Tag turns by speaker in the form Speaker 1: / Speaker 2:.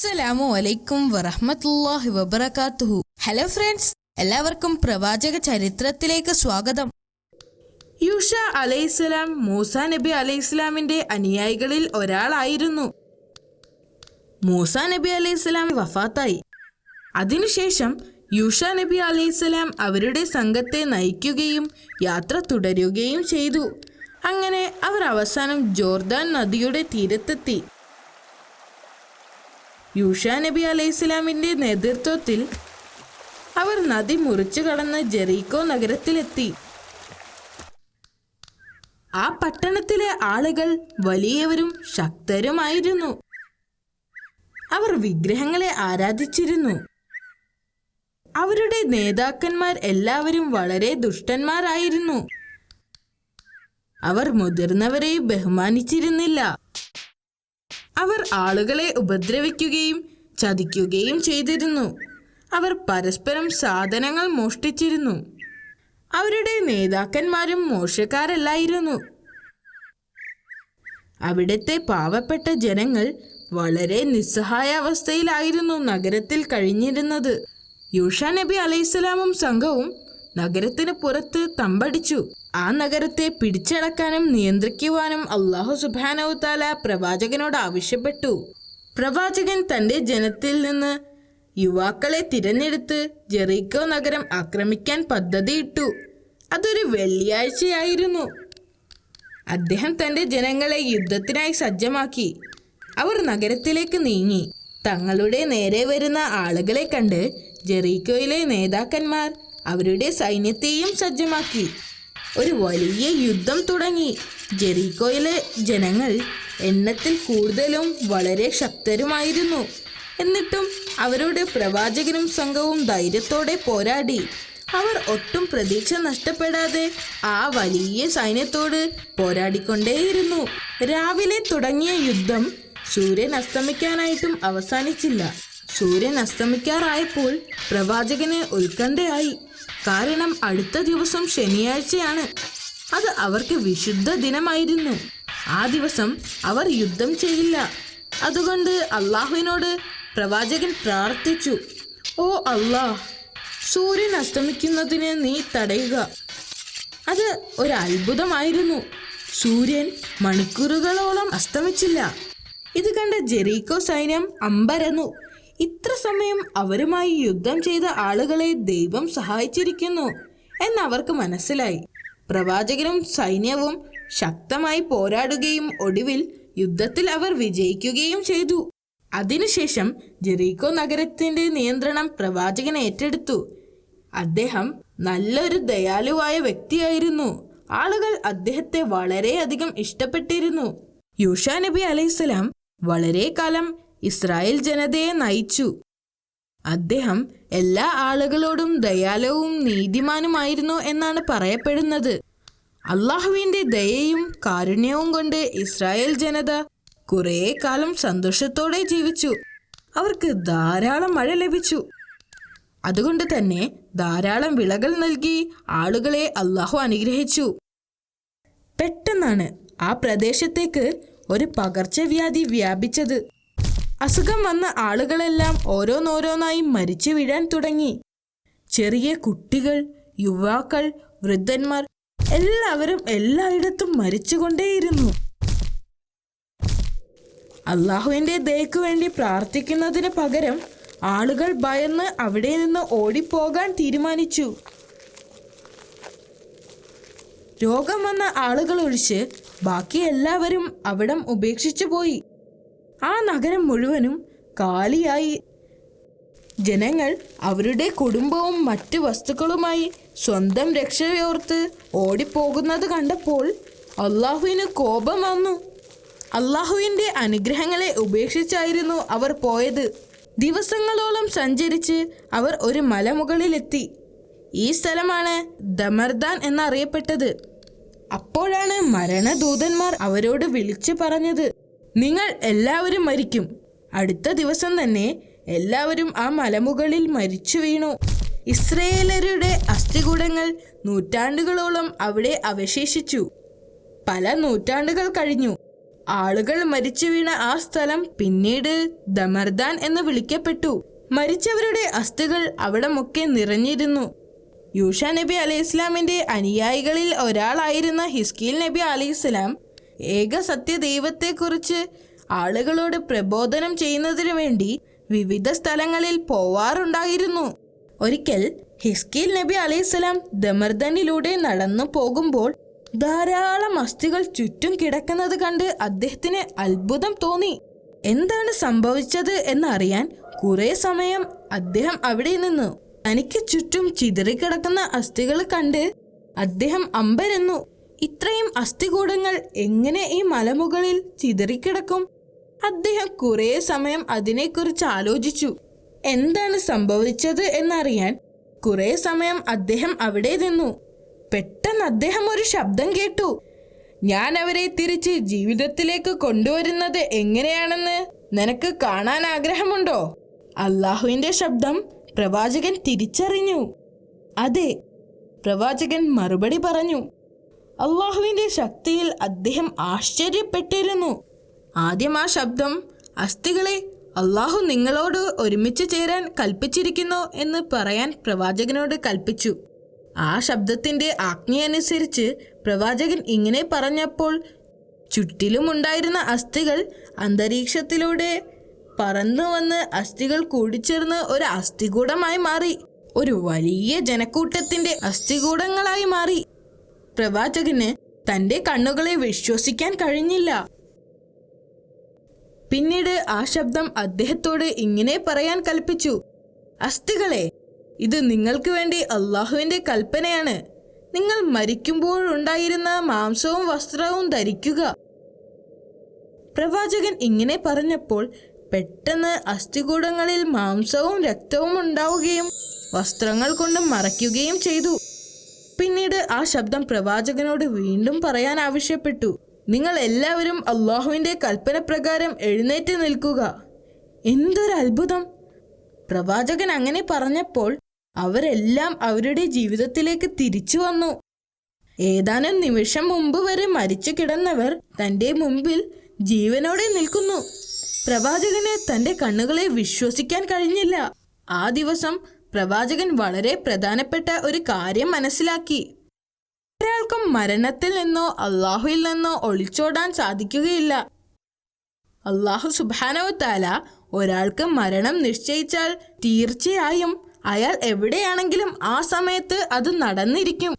Speaker 1: അസ്സലാമു അലൈക്കും വറഹ്മത്തുള്ളാഹി വബറകാതുഹു. ഹലോ ഫ്രണ്ട്സ്, എല്ലാവർക്കും പ്രവാചക ചരിത്രത്തിലേക്ക് സ്വാഗതം.
Speaker 2: യൂഷ അലൈഹിസ്സലാം മൂസ നബി അലൈഹിസ്സലാമിന്റെ അനുയായികളിൽ ഒരാളായിരുന്നു. മൂസ നബി അലൈഹിസ്സലാം വഫാത്തായി. അതിനുശേഷം യൂഷ നബി അലൈഹിസ്സലാം അവരുടെ സംഘത്തെ നയിക്കുകയും യാത്ര തുടരുകയും ചെയ്തു. അങ്ങനെ അവർ അവസാനം ജോർദാൻ നദിയുടെ തീരത്തെത്തി. യൂഷ നബി അലൈഹിസ്സലാമിന്റെ നേതൃത്വത്തിൽ അവർ നദി മുറിച്ചു കടന്ന് ജെറീക്കോ നഗരത്തിലെത്തി. ആ പട്ടണത്തിലെ ആളുകൾ വലിയവരും ശക്തരുമായിരുന്നു. അവർ വിഗ്രഹങ്ങളെ ആരാധിച്ചിരുന്നു. അവരുടെ നേതാക്കന്മാർ എല്ലാവരും വളരെ ദുഷ്ടന്മാരായിരുന്നു. അവർ മുതിർന്നവരെ ബഹുമാനിച്ചിരുന്നില്ല. അവർ ആളുകളെ ഉപദ്രവിക്കുകയും ചതിക്കുകയും ചെയ്തിരുന്നു. അവർ പരസ്പരം സാധനങ്ങൾ മോഷ്ടിച്ചിരുന്നു. അവരുടെ നേതാക്കന്മാരും മോശക്കാരല്ലായിരുന്നു. അവിടുത്തെ പാവപ്പെട്ട ജനങ്ങൾ വളരെ നിസ്സഹായാവസ്ഥയിലായിരുന്നു നഗരത്തിൽ കഴിഞ്ഞിരുന്നത്. യൂഷ നബി അലൈഹിസ്സലാമും സംഘവും നഗരത്തിന് പുറത്ത് തമ്പടിച്ചു. ആ നഗരത്തെ പിടിച്ചടക്കാനും നിയന്ത്രിക്കുവാനും അല്ലാഹു സുബ്ഹാനഹു വ തആല പ്രവാചകനോട് ആവശ്യപ്പെട്ടു. പ്രവാചകൻ തന്റെ ജനത്തിൽ നിന്ന് യുവാക്കളെ തിരഞ്ഞെടുത്ത് ജെറീക്കോ നഗരം ആക്രമിക്കാൻ പദ്ധതിയിട്ടു. അതൊരു വെള്ളിയാഴ്ചയായിരുന്നു. അദ്ദേഹം തന്റെ ജനങ്ങളെ യുദ്ധത്തിനായി സജ്ജമാക്കി. അവർ നഗരത്തിലേക്ക് നീങ്ങി. തങ്ങളുടെ നേരെ വരുന്ന ആളുകളെ കണ്ട് ജെറീക്കോയിലെ നേതാക്കന്മാർ അവരുടെ സൈന്യത്തെയും സജ്ജമാക്കി. ഒരു വലിയ യുദ്ധം തുടങ്ങി. ജെറീക്കോയിലെ ജനങ്ങൾ എണ്ണത്തിൽ കൂടുതലും വളരെ ശക്തരുമായിരുന്നു. എന്നിട്ടും അവരോട് പ്രവാചകനും സംഘവും ധൈര്യത്തോടെ പോരാടി. അവർ ഒട്ടും പ്രതീക്ഷ നഷ്ടപ്പെടാതെ ആ വലിയ സൈന്യത്തോട് പോരാടിക്കൊണ്ടേയിരുന്നു. രാവിലെ തുടങ്ങിയ യുദ്ധം സൂര്യൻ അസ്തമിക്കാനായിട്ടും അവസാനിച്ചില്ല. സൂര്യൻ അസ്തമിക്കാറായപ്പോൾ പ്രവാചകന് ഉത്കണ്ഠയായി. കാരണം അടുത്ത ദിവസം ശനിയാഴ്ചയാണ്. അത് അവർക്ക് വിശുദ്ധ ദിനമായിരുന്നു. ആ ദിവസം അവർ യുദ്ധം ചെയ്യില്ല. അതുകൊണ്ട് അള്ളാഹുവിനോട് പ്രവാചകൻ പ്രാർത്ഥിച്ചു, ഓ അള്ളാഹ്, സൂര്യൻ അസ്തമിക്കുന്നതിന് നീ തടയുക. അത് ഒരു അത്ഭുതമായിരുന്നു. സൂര്യൻ മണിക്കൂറുകളോളം അസ്തമിച്ചില്ല. ഇത് കണ്ട ജെറീക്കോ സൈന്യം അമ്പരന്നു. ഇത്ര സമയം അവരുമായി യുദ്ധം ചെയ്ത ആളുകളെ ദൈവം സഹായിച്ചിരിക്കുന്നു എന്നവർക്ക് മനസ്സിലായി. പ്രവാചകനും സൈന്യവും ശക്തമായി പോരാടുകയും ഒടുവിൽ യുദ്ധത്തിൽ അവർ വിജയിക്കുകയും ചെയ്തു. അതിനുശേഷം ജെറീക്കോ നഗരത്തിന്റെ നിയന്ത്രണം പ്രവാചകൻ ഏറ്റെടുത്തു. അദ്ദേഹം നല്ലൊരു ദയാലുവായ വ്യക്തിയായിരുന്നു. ആളുകൾ അദ്ദേഹത്തെ വളരെയധികം ഇഷ്ടപ്പെട്ടിരുന്നു. യൂഷ നബി അലൈഹിസ്സലാം വളരെ കാലം ഇസ്രായേൽ ജനതയെ നയിച്ചു. അദ്ദേഹം എല്ലാ ആളുകളോടും ദയാലുവും നീതിമാനുമായിരുന്നു എന്നാണ് പറയപ്പെടുന്നത്. അള്ളാഹുവിൻ്റെ ദയയും കാരുണ്യവും കൊണ്ട് ഇസ്രായേൽ ജനത കുറേ കാലം സന്തോഷത്തോടെ ജീവിച്ചു. അവർക്ക് ധാരാളം മഴ ലഭിച്ചു. അതുകൊണ്ട് തന്നെ ധാരാളം വിളകൾ നൽകി ആളുകളെ അള്ളാഹു അനുഗ്രഹിച്ചു. പെട്ടെന്നാണ് ആ പ്രദേശത്തേക്ക് ഒരു പകർച്ചവ്യാധി വ്യാപിച്ചത്. അസുഖം വന്ന ആളുകളെല്ലാം ഓരോന്നോരോന്നായി മരിച്ചു വീഴാൻ തുടങ്ങി. ചെറിയ കുട്ടികൾ, യുവാക്കൾ, വൃദ്ധന്മാർ എല്ലാവരും എല്ലായിടത്തും മരിച്ചുകൊണ്ടേയിരുന്നു. അള്ളാഹുവിൻ്റെ ദയക്ക് വേണ്ടി പ്രാർത്ഥിക്കുന്നതിന് പകരം ആളുകൾ ഭയന്ന് അവിടെ നിന്ന് ഓടിപ്പോകാൻ തീരുമാനിച്ചു. രോഗം വന്ന ആളുകൾ ഒഴിച്ച് ബാക്കി എല്ലാവരും അവിടം ഉപേക്ഷിച്ചു പോയി. ആ നഗരം മുഴുവനും കാലിയായി. ജനങ്ങൾ അവരുടെ കുടുംബവും മറ്റു വസ്തുക്കളുമായി സ്വന്തം രക്ഷയോർത്ത് ഓടിപ്പോകുന്നത് കണ്ടപ്പോൾ അള്ളാഹുവിന് കോപം വന്നു. അള്ളാഹുവിൻ്റെ അനുഗ്രഹങ്ങളെ ഉപേക്ഷിച്ചായിരുന്നു അവർ പോയത്. ദിവസങ്ങളോളം സഞ്ചരിച്ച് അവർ ഒരു മലമുകളിലെത്തി. ഈ സ്ഥലമാണ് ദമർദാൻ എന്നറിയപ്പെട്ടത്. അപ്പോഴാണ് മരണദൂതന്മാർ അവരോട് വിളിച്ചു പറഞ്ഞത്, നിങ്ങൾ എല്ലാവരും മരിക്കും. അടുത്ത ദിവസം തന്നെ എല്ലാവരും ആ മലമുകളിൽ മരിച്ചു വീണു. ഇസ്രയേലരുടെ അസ്ഥികൂടങ്ങൾ നൂറ്റാണ്ടുകളോളം അവിടെ അവശേഷിച്ചു. പല നൂറ്റാണ്ടുകൾ കഴിഞ്ഞു. ആളുകൾ മരിച്ചു വീണ ആ സ്ഥലം പിന്നീട് ദമർദാൻ എന്ന് വിളിക്കപ്പെട്ടു. മരിച്ചവരുടെ അസ്ഥികൾ അവിടമൊക്കെ നിറഞ്ഞിരുന്നു. യൂഷ നബി അലൈഹി ഇസ്ലാമിന്റെ അനുയായികളിൽ ഒരാളായിരുന്ന ഹിസ്കീൽ നബി അലൈഹി ഇസ്ലാം ഏക സത്യദൈവത്തെക്കുറിച്ച് ആളുകളോട് പ്രബോധനം ചെയ്യുന്നതിനു വേണ്ടി വിവിധ സ്ഥലങ്ങളിൽ പോവാറുണ്ടായിരുന്നു. ഒരിക്കൽ ഹിസ്കീൽ നബി അലൈഹി ഇസ്ലാം ദമർദനിലൂടെ നടന്നു പോകുമ്പോൾ ധാരാളം അസ്ഥികൾ ചുറ്റും കിടക്കുന്നത് കണ്ട് അദ്ദേഹത്തിന് അത്ഭുതം തോന്നി. എന്താണ് സംഭവിച്ചത് എന്നറിയാൻ കുറെ സമയം അദ്ദേഹം അവിടെ നിന്നു. തനിക്ക് ചുറ്റും ചിതറിക്കിടക്കുന്ന അസ്ഥികൾ കണ്ട് അദ്ദേഹം അമ്പരന്നു. ഇത്രയും അസ്ഥികൂടങ്ങൾ എങ്ങനെ ഈ മലമുകളിൽ ചിതറിക്കിടക്കും? അദ്ദേഹം കുറെ സമയം അതിനെക്കുറിച്ച് ആലോചിച്ചു. എന്താണ് സംഭവിച്ചത് എന്നറിയാൻ കുറെ സമയം അദ്ദേഹം അവിടെ നിന്നു. പെട്ടെന്ന് അദ്ദേഹം ഒരു ശബ്ദം കേട്ടു. ഞാൻ അവരെ തിരിച്ച് ജീവിതത്തിലേക്ക് കൊണ്ടുവരുന്നത് എങ്ങനെയാണെന്ന് നിനക്ക് കാണാൻ ആഗ്രഹമുണ്ടോ? അള്ളാഹുവിന്റെ ശബ്ദം പ്രവാചകൻ തിരിച്ചറിഞ്ഞു. അതെ, പ്രവാചകൻ മറുപടി പറഞ്ഞു. അള്ളാഹുവിന്റെ ശക്തിയിൽ അദ്ദേഹം ആശ്ചര്യപ്പെട്ടിരുന്നു. ആദ്യം ആ ശബ്ദം, അസ്ഥികളെ, അള്ളാഹു നിങ്ങളോട് ഒരുമിച്ച് ചേരാൻ കൽപ്പിച്ചിരിക്കുന്നു എന്ന് പറയാൻ പ്രവാചകനോട് കൽപ്പിച്ചു. ആ ശബ്ദത്തിന്റെ ആജ്ഞയനുസരിച്ച് പ്രവാചകൻ ഇങ്ങനെ പറഞ്ഞപ്പോൾ ചുറ്റിലുമുണ്ടായിരുന്ന അസ്ഥികൾ അന്തരീക്ഷത്തിലൂടെ പറന്നു വന്ന് അസ്ഥികൾ കൂടിച്ചേർന്ന് ഒരു അസ്ഥികൂടമായി മാറി. ഒരു വലിയ ജനക്കൂട്ടത്തിന്റെ അസ്ഥികൂടങ്ങളായി മാറി. പ്രവാചകന് തന്റെ കണ്ണുകളെ വിശ്വസിക്കാൻ കഴിഞ്ഞില്ല. പിന്നീട് ആ ശബ്ദം അദ്ദേഹത്തോട് ഇങ്ങനെ പറയാൻ കൽപ്പിച്ചു. അസ്ഥികളെ, ഇത് നിങ്ങൾക്ക് വേണ്ടി അള്ളാഹുവിന്റെ കൽപ്പനയാണ്. നിങ്ങൾ മരിക്കുമ്പോഴുണ്ടായിരുന്ന മാംസവും വസ്ത്രവും ധരിക്കുക. പ്രവാചകൻ ഇങ്ങനെ പറഞ്ഞപ്പോൾ പെട്ടെന്ന് അസ്ഥികൂടങ്ങളിൽ മാംസവും രക്തവും ഉണ്ടാവുകയും വസ്ത്രങ്ങൾ കൊണ്ട് മറയ്ക്കുകയും ചെയ്തു. പിന്നീട് ആ ശബ്ദം പ്രവാചകനോട് വീണ്ടും പറയാൻ ആവശ്യപ്പെട്ടു. നിങ്ങൾ എല്ലാവരും അള്ളാഹുവിന്റെ കൽപ്പന പ്രകാരം എഴുന്നേറ്റ് നിൽക്കുക. എന്തൊരു അത്ഭുതം! പ്രവാചകൻ അങ്ങനെ പറഞ്ഞപ്പോൾ അവരെല്ലാം അവരുടെ ജീവിതത്തിലേക്ക് തിരിച്ചു വന്നു. ഏതാനും നിമിഷം മുമ്പ് വരെ മരിച്ചു കിടന്നവർ തന്റെ മുമ്പിൽ ജീവനോടെ നിൽക്കുന്നു. പ്രവാചകന് തന്റെ കണ്ണുകളെ വിശ്വസിക്കാൻ കഴിഞ്ഞില്ല. ആ ദിവസം പ്രവാചകൻ വളരെ പ്രധാനപ്പെട്ട ഒരു കാര്യം മനസ്സിലാക്കി. ഒരാൾക്കും മരണത്തിൽ നിന്നോ അള്ളാഹുവിൽ നിന്നോ ഒളിച്ചോടാൻ സാധിക്കുകയില്ല. അള്ളാഹു സുബ്ഹാനഹു വ തആല ഒരാൾക്ക് മരണം നിശ്ചയിച്ചാൽ തീർച്ചയായും അയാൾ എവിടെയാണെങ്കിലും ആ സമയത്ത് അത് നടന്നിരിക്കും.